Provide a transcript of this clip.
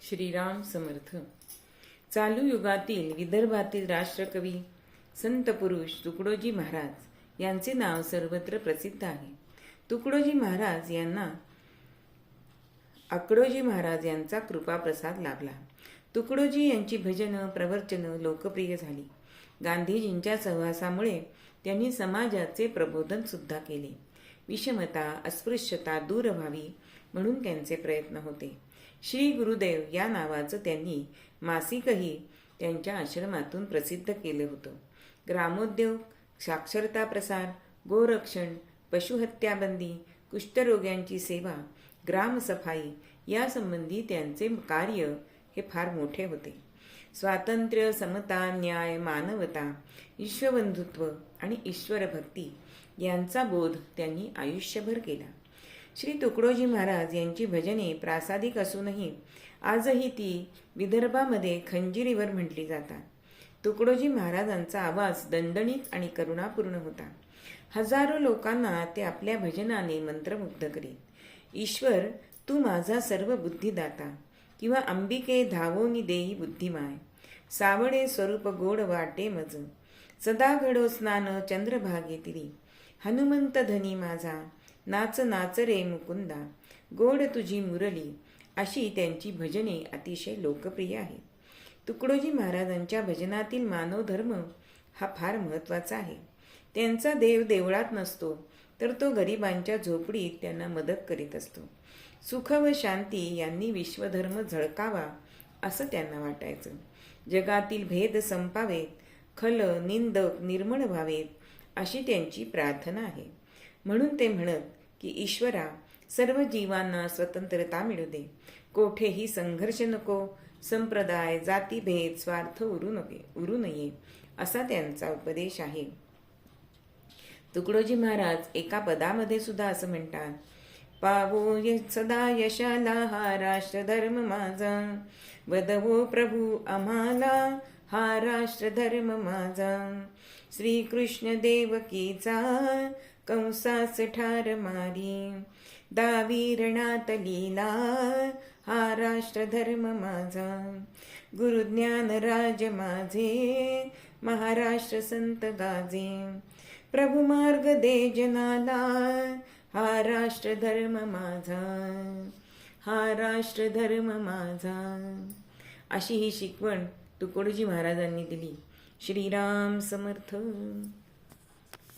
श्रीराम समर्थ. चालू युगातील विदर्भातील राष्ट्रकवी संत पुरुष तुकडोजी महाराज यांचे नाव सर्वत्र प्रसिद्ध आहे. तुकडोजी महाराज यांना आकडोजी महाराज यांचा कृपाप्रसाद लाभला. तुकडोजी यांची भजन प्रवचन लोकप्रिय झाली. गांधीजींच्या सहवासामुळे त्यांनी समाजाचे प्रबोधन सुद्धा केले. विषमता अस्पृश्यता दूर व्हावी म्हणून त्यांचे प्रयत्न होते. श्री गुरुदेव या नावाचं त्यांनी मासिकही त्यांच्या आश्रमातून प्रसिद्ध केलं होतं. ग्रामोद्योग, साक्षरता प्रसार, गोरक्षण, पशुहत्याबंदी, कुष्ठरोग्यांची सेवा, ग्रामसफाई यासंबंधी त्यांचे कार्य हे फार मोठे होते. स्वातंत्र्य, समता, न्याय, मानवता, ईश्वरबंधुत्व आणि ईश्वरभक्ती यांचा बोध त्यांनी आयुष्यभर केला. श्री तुकडोजी महाराज यांची भजने प्रासादिक असूनही आजही ती विदर्भामध्ये खंजिरीवर म्हटली जातात. तुकडोजी महाराजांचा आवाज दणदणीत आणि करुणापूर्ण होता. हजारो लोकांना ते आपल्या भजनाने मंत्रमुग्ध करीत. ईश्वर तू माझा सर्व बुद्धिदाता किंवा अंबिके धावोनी देई बुद्धिमाय, सावळे स्वरूप गोड वाटे मज, सदा घडो स्नान चंद्रभागेतिरी, हनुमंत धनी माझा नाच नाच रे मुकुंदा, गोड तुझी मुरली अशी त्यांची भजने अतिशय लोकप्रिय आहेत. तुकडोजी महाराजांच्या भजनातील मानवधर्म हा फार महत्त्वाचा आहे. त्यांचा देव देवळात नसतो, तर तो गरिबांच्या झोपडीत त्यांना मदत करीत असतो. सुख व शांती यांनी विश्वधर्म झळकावा असं त्यांना वाटायचं. जगातील भेद संपावेत, खल निंदक निर्मळ व्हावेत अशी त्यांची प्रार्थना आहे. म्हणून ते म्हणत की ईश्वरा सर्व जीवांना स्वतंत्रता मिळू दे, कोठेही संघर्ष नको, संप्रदाय जातीभेद स्वार्थ उरू नये असा त्यांचा उपदेश आहे. तुकडोजी महाराज एका पदामध्ये सुद्धा असं म्हणतात, पावो सदा यशाला हा राष्ट्रधर्म माझा, वदवो प्रभू आम्हाला हा राष्ट्रधर्म माझा, श्रीकृष्ण देवकीचा कंसास ठार मारी, दावी रणात लीला हा राष्ट्रधर्म माझा, गुरुज्ञान राज माझे महाराष्ट्र संत गाजे, प्रभू मार्ग दे जनाला हा राष्ट्रधर्म माझा, हा राष्ट्रधर्म माझा. अशी ही शिकवण तुकडोजी महाराजांनी दिली. श्रीराम समर्थ.